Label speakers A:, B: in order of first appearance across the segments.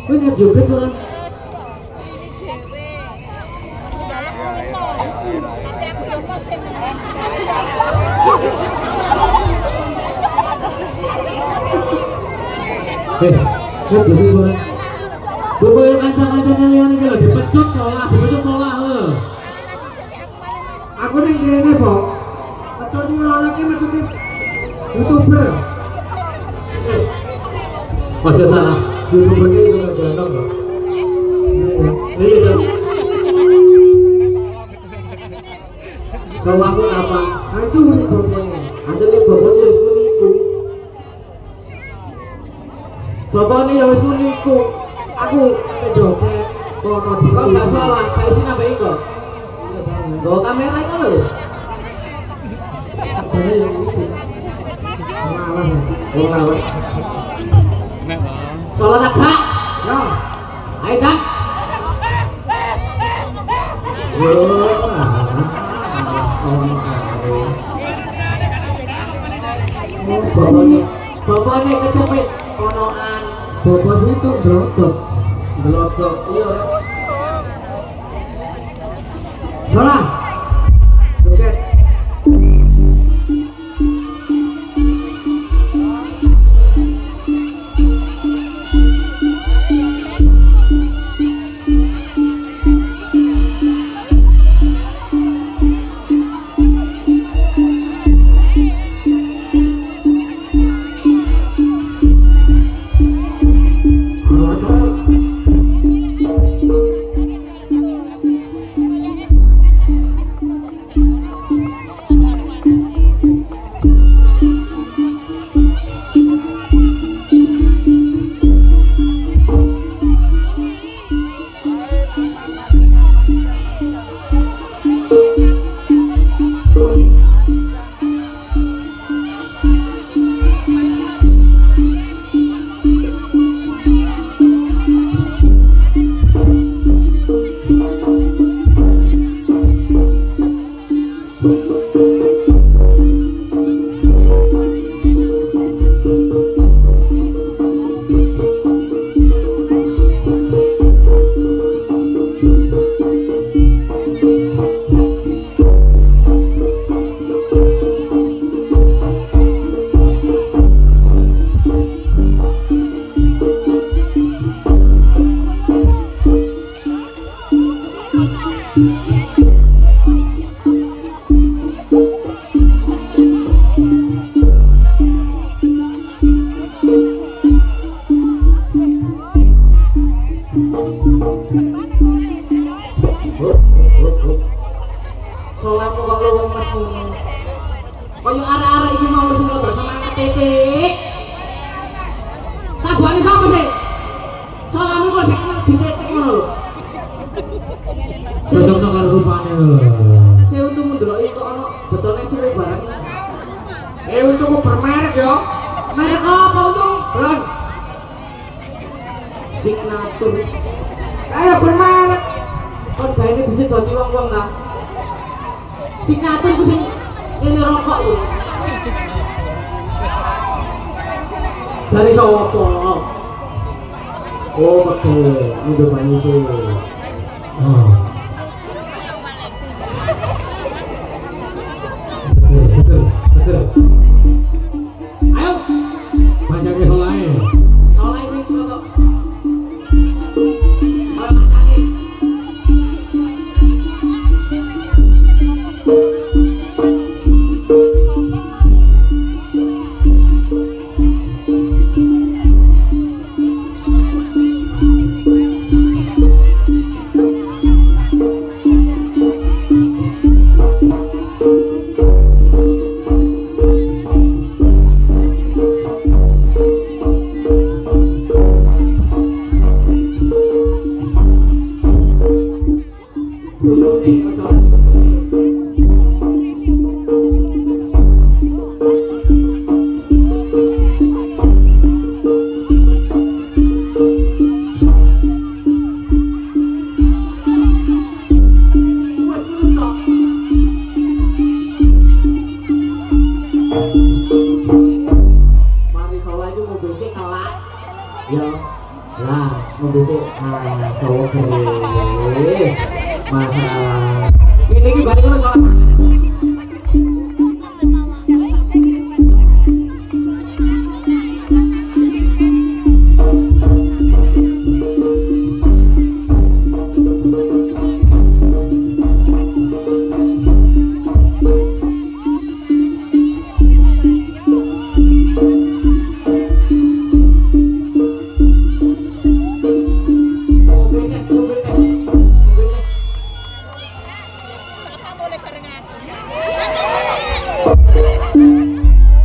A: Kowe nek joget ora. Jadi ora. Bapak kanca-kancane liyane iki lho dipecut salah lho.
B: Aku ning kene, Bok. Pecut nyurono ki mecuti YouTuber.
A: Aja salah. YouTuber iki ora ganteng lho. Iya. Salahku apa? Hancur nih bapaknya. Anjane bapaknya wis niku. Bapaknya ya wis niku. Aku joget kono di. Kok enggak salah, kae sing nambah iko. Bawa kamera itu lho. Jadi yang isi. Malah. Salah tak kak? Ya. Ayo tak. Bapaknya kecepit konoan. Bapak situ blotok. Iya. Salah. Oke. Soalnya kok lu wong mas ngono. Kaya arek-arek iki mau mesti rada semangat titik. Tabane sapa sih? Soalnya kok sik enak dititik ngono lho. Cocok karo rupane lho. Saya untuk mendeloki kok ana betone sire barang. Untukmu bermerek ya. Merek apa untung? Bron. Signatur. Ayo bermerek. Kon gaene bisa dadi wong-wong lah. Signatur ku sing ngene rokok lho. Jare sapa? Oh, betul. Udah banyak sih. Oh. Seger. Ayo. Banyaknya solai. Solai sing rokok. membesuk sawo kere. Masalah. Ini iki balik ngono soal.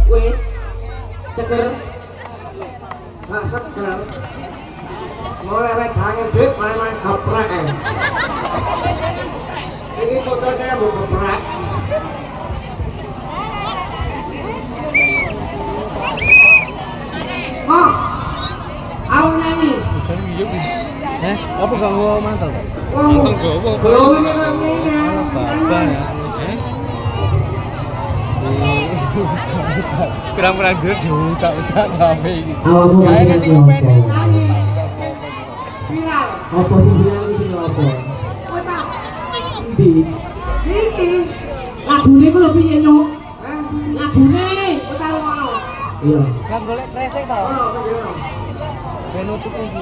A: Wis seger gak seger mau lewat tangan duit main-main geprek ini fotonya mau geprek oh aku nyanyi
C: Apa gak mau mantel?
A: mantel
C: gowo.
A: belum ini nyanyi
C: Pirang-pirang duit diutak-utak gawe iki.
A: awakmu
C: Gawe
A: nyanyi
C: sing ngopeni.
A: nyanyi viral apa sih viral iki sing apa kota ndi iki lagune ku lho piye nyuk lagune kota ngono iya
C: Kan golek kresek to.
A: ono ngono
C: Ben nutup iki.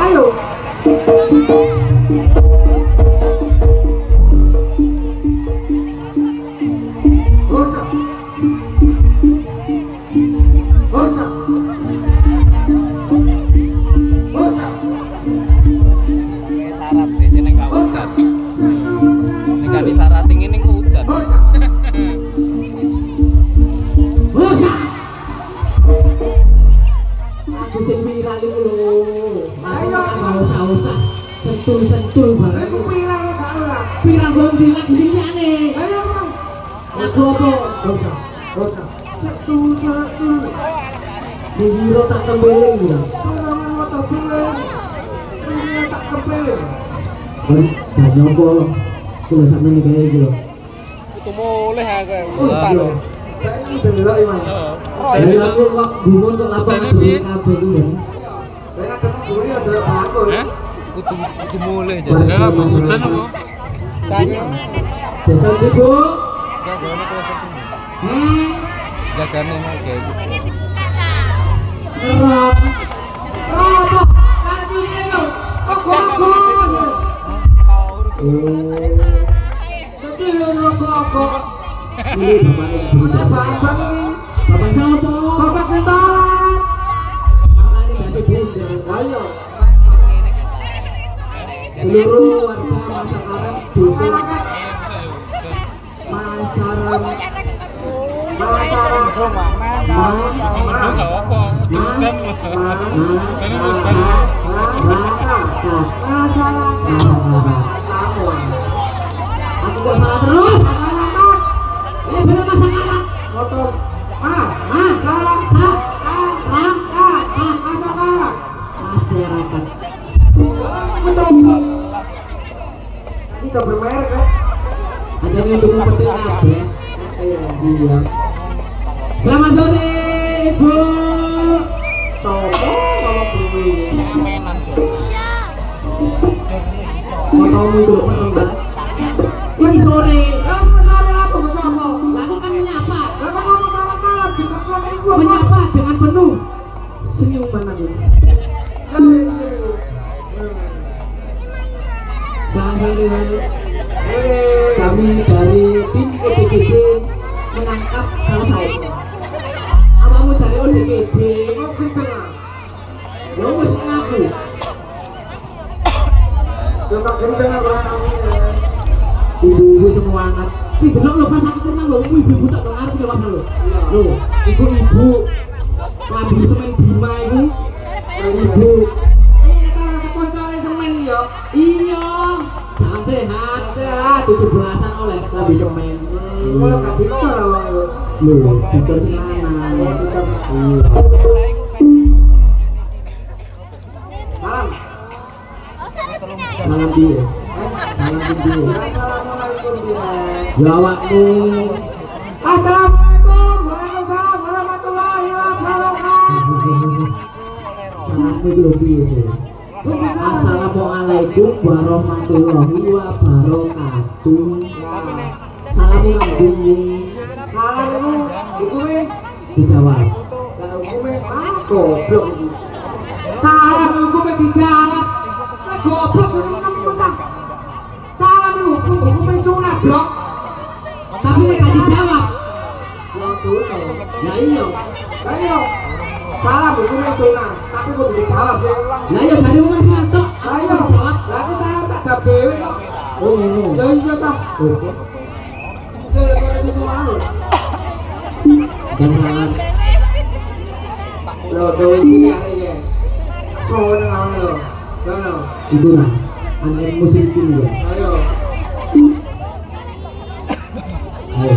A: ayo Bosa. Bosa. Bosa.
C: Syarat sih jeneng gak udan. Nek gak disarati ngene ku udan.
A: Bosa. Bosa. Aku sing viral iku lho. Ayo usah sentul-sentul bareng. Iku viral gak ora. Viral gondi lagu liyane. Ayo, Bang. Lagu apa? Bosa. Bosa. Sentul-sentul. Biro tak kembeling ya. Ora mau tak kembeling. Ini tak kembeling. Kan nyopo. Kulo sak meniki kae iki lho.
C: Itu mulih aku.
A: Udan. Saiki delok iki, Mas. Dari aku kok gumun kok lapangan kabeh iku lho. Saya ketemu gue ya delok aku.
C: Kudu mulih aja.
A: Lah
C: udan apa? Tapi
A: Desa ndi, Bu?
C: jagane kresek. Jagane nek kayak gitu.
A: Ngerot. Apa? Lagi ini lho. Kok Kecil rokok. Ini bapak ini. Bapak siapa? Bapak kentolan. Bapak ini masih bundar. Ayo. Seluruh warga masyarakat dusun aku kok salah terus bener masyarakat motor masyarakat betul kita bermerek ya ada yang dukung penting apa iya selamat sore ibu sopo kalau bumi motormu itu penuh banget ini sore kamu sore apa bersama aku kan menyapa kamu ngomong selamat malam di persoalan ibu menyapa dengan penuh senyuman aku kami dari tim ODGJ menangkap salah satu. Apamu cari ODGJ? Oh gitu lah. Lo mesti ngaku. Kita gendeng apa? Ibu-ibu semua anak. Si delok lo pas aku pernah lo ibu-ibu tak dong arep jawab lo. Lo, ibu lambi semen Bima itu. Ibu. Ini kata sponsor semen yo. Iya. Jangan sehat, sehat. 17-an oleh lambi semen. Kalau gak dicor awang lo. Lo, dicor sing lanang. Iya. Salam. Salam dia. Salam dia. Assalamualaikum dia. Ya awakmu. Assalamualaikum. salahmu itu lho piye sih? Assalamualaikum warahmatullahi wabarakatuh. Salamu nang piye?
B: Salam hukume
A: Dijawab.
B: lah hukume goblok iki. Salam hukume dijawab. Lah goblok seneng mentah. Salam hukume sunah, Blok.
A: Tapi nek gak dijawab.
B: Ya dosa.
A: Lah iya.
B: Ayo. Salam hukume sunah, tapi kudu dijawab sih.
A: Lah iya jare wong sing tok.
B: Ayo.
A: Jawab.
B: Lah aku salam tak jawab dhewe kok.
A: Oh ngono.
B: Ya iya ta.
A: Oke.
B: Ya kok sesuatu.
A: Dan salam.
B: Lo do sini arek iki. Sono ngono lho. Ngono.
A: Itu lah. Anak musik ini ya.
B: Ayo.
A: Ayo.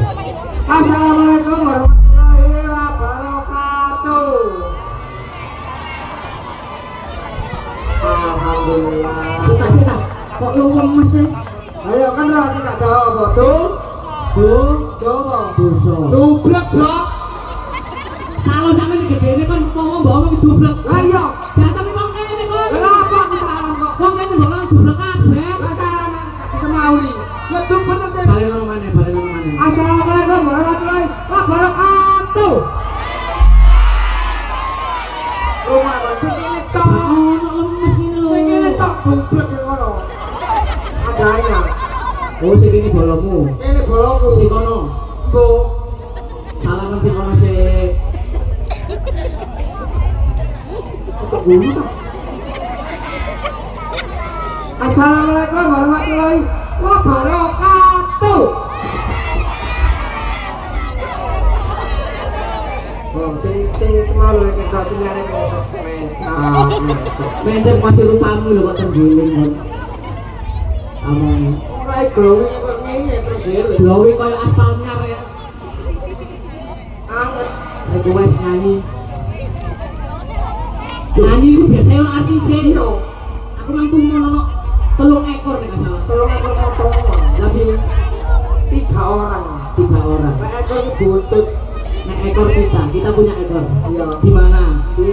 B: Assalamualaikum warahmatullahi wabarakatuh. Alhamdulillah.
A: Sita. Kok lu lemes sih?
B: Ayo kan rasa tak tahu apa tuh? Tuh apa?
A: Dosa.
B: Dublek, Blok.
A: Salah sampe iki gedene kon ngomong mbok omong dublek.
B: Lah iya.
A: Ya tapi wong kene kon.
B: Lah apa aku salam kok?
A: Wong kene mbok orang dublek kabeh.
B: Lah salam semauri. Lah tuh bener sih.
A: Balik nang maneh.
B: Assalamualaikum warahmatullahi wabarakatuh. Rumah kon sing kene tok.
A: Ono lemes ngene lho.
B: Sing kene tok dublek ngono. Adanya.
A: Oh sing ini bolomu.
B: Kene boloku.
A: Sing kono.
B: Bu.
A: Salaman sing kono sik.
B: Assalamualaikum warahmatullahi wabarakatuh. Oh, sing semalu nek gak sinyale kok
A: Mencet masih rupamu lho kok terguling kon. Amane.
B: ora glowing kok ngene tergele.
A: Glowing koyo aspal nyar ya.
B: Anget.
A: Nek wis nyanyi. Nyanyi ku biasanya ono artise. Aku mampu ngono 3 ekor nek gak salah.
B: Tolong aku potong.
A: Tapi
B: 3 orang.
A: 3 orang.
B: Nek ekor iki buntut.
A: Nek ekor kita punya ekor.
B: Iya.
A: Di mana?
B: Di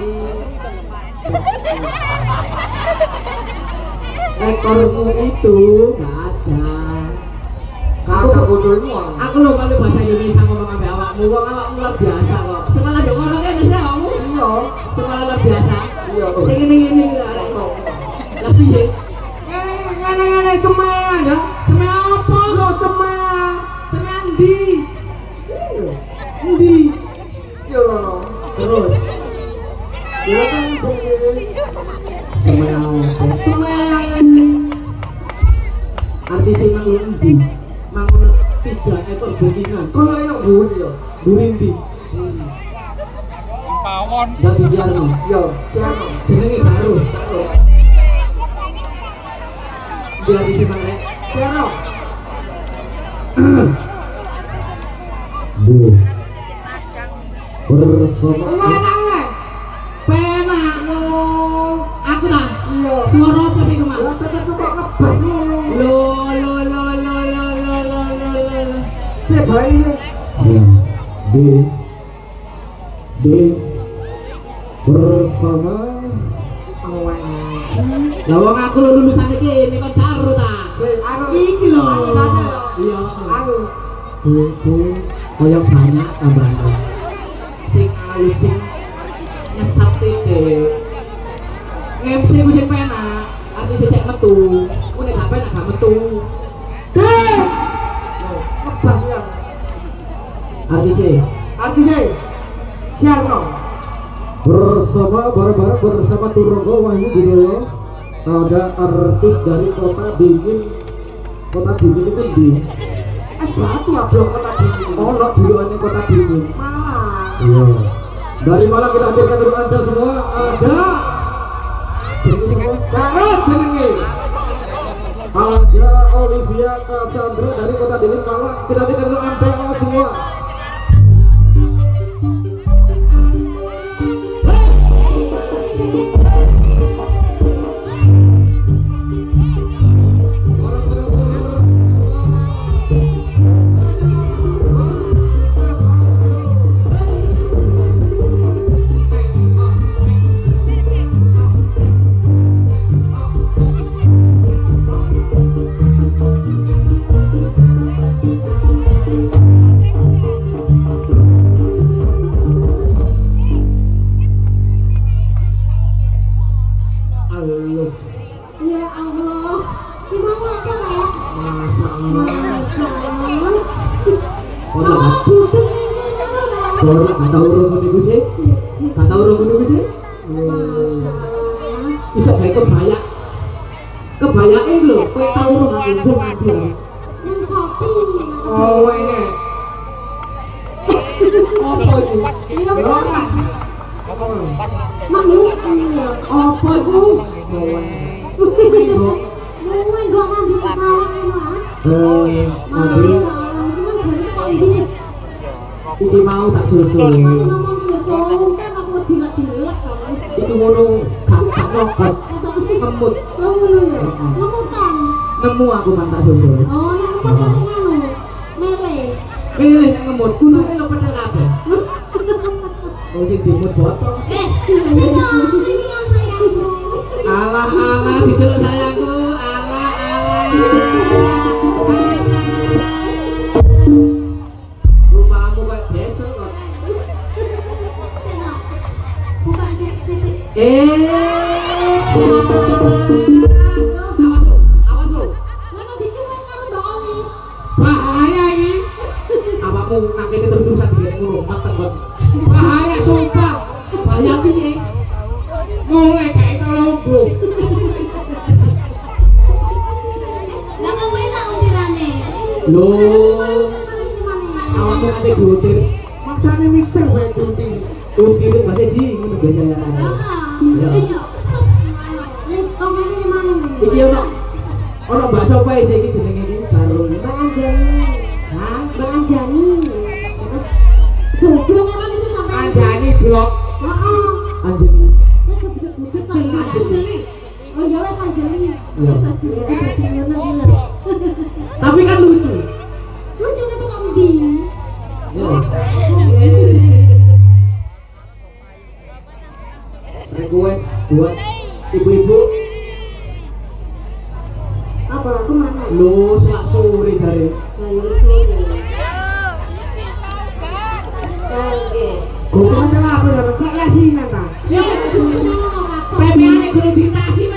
A: Ekormu itu gak ada.
B: kakak bodolmu.
A: Aku lho paling bahasa Indonesia ngomong ambek awakmu. Wong awakmu luar biasa kok. Sekolah ndek ngono kene sih awakmu.
B: Iya.
A: Sekolah luar biasa.
B: Iya.
A: Sing ngene-ngene arek kok. Lah piye?
B: Ngene semen ya.
A: Seme apa?
B: Lo semen.
A: Seme ndi? Ndi?
B: Yo no.
A: Terus
B: Ya kan
A: seme apa?
B: semen.
A: Artis nang ndi? Mangono 3 ekor betina.
B: Kalau enak buri yo.
A: Burindi.
C: Pawon.
A: Ndak disiarno.
B: Yo, siapa?
A: Jenenge karo. Biar disimpan rek.
B: Siapa?
A: Bu. Bersama
B: Lanang le.
A: penak. Aku ta.
B: Iya.
A: Suara apa sih kemang?
B: Lah tetep kok ngebas ngono.
A: Lo.
B: Sik bae.
A: D bersama
B: Awan.
A: lah wong aku lho lulusan iki kon karo ta.
B: Aku
A: Iki lho.
B: Aku baca lho.
A: Iya.
B: Aku.
A: Bu. Kaya banyak tambahan. Sing alus sing ngesap titik. MC ku sing penak, artis cek metu. Ku nek gak penak gak metu.
B: Ngebas ya.
A: Artis
B: Siapa?
D: Bersama bareng-bareng bersama Turogo Wahyu Bidoyo, ada artis dari Kota Dingin itu di
B: Es batu ablok kota dingin.
D: ono julukannya Kota Dingin.
B: Malang.
D: Iya. Dari Malang kita hadirkan untuk Anda semua ada jenenge semua.
B: Baru jenenge.
D: Ada Olivia Cassandra dari Kota Dingin Malang. Kita hadirkan untuk Anda semua.
A: urung niku sih. Gak tau urung niku sih. Bisa gawe kebaya. Kebayake lho, kowe tau urung aku mati.
E: Yang Shopee.
B: Oh ini.
A: Apa itu?
E: Iya,
B: Belum.
E: Manuk.
A: Apa itu?
E: Mungkin gak mandi pesawat ini lah.
A: Mandi.
E: Cuman jadi kok ini sih.
A: Iki mau tak susul.
E: Aku ngomong biasa, kan aku dilek-dilek kan.
A: Itu ngono gak nyokot. Ngemut.
E: Ngemutan.
A: Nemu aku mantak susul.
E: Oh, nek ngemut kan nganu. Mele.
A: Pilih nek ngemut gununge lho pedal kabeh. Wong sing dimut botol.
E: Sino, ini yang sayangku.
A: Alah didelok sayangku. Alah. Rupamu kok desa kok.
E: Sino. Bukan siti.
A: Awas lu.
E: Mana dicuwek karo Mbak Oli.
B: Bahaya ini.
A: Awakmu nang kene terus-terusan digene ngono mateng kok.
B: Bahaya sumpah.
A: Bahaya piye?
B: Mulai gak iso lumbung.
E: Lah kok enak utirane.
A: Lho,
E: Mana
A: awakmu ate diutir.
B: Maksane mixer wae diundi.
A: Utir bahasa ji ngono biasanya. Iki ono bakso wae sih iki jenenge iki baru.
E: Bang Anjani.
A: Hah?
E: Bang Anjani. Goblok kan sih sampai.
B: Anjani blok.
E: Heeh.
A: Anjeni.
E: Nek budut-budut Anjani. Oh ya wes Anjani.
A: Iya.
E: Wes Anjani. Bener.
A: Tapi kan lucu.
E: Lucunya tuh kan di.
A: Ya. Request buat ibu-ibu.
E: Apa aku mana?
A: Lu selak sore jare.
E: Nah, ya sore. Oke.
B: Gue kan apa ya? Saya sih nata.
E: Ya kan aku seneng ngomong apa?
A: PPA-ne guru ditasi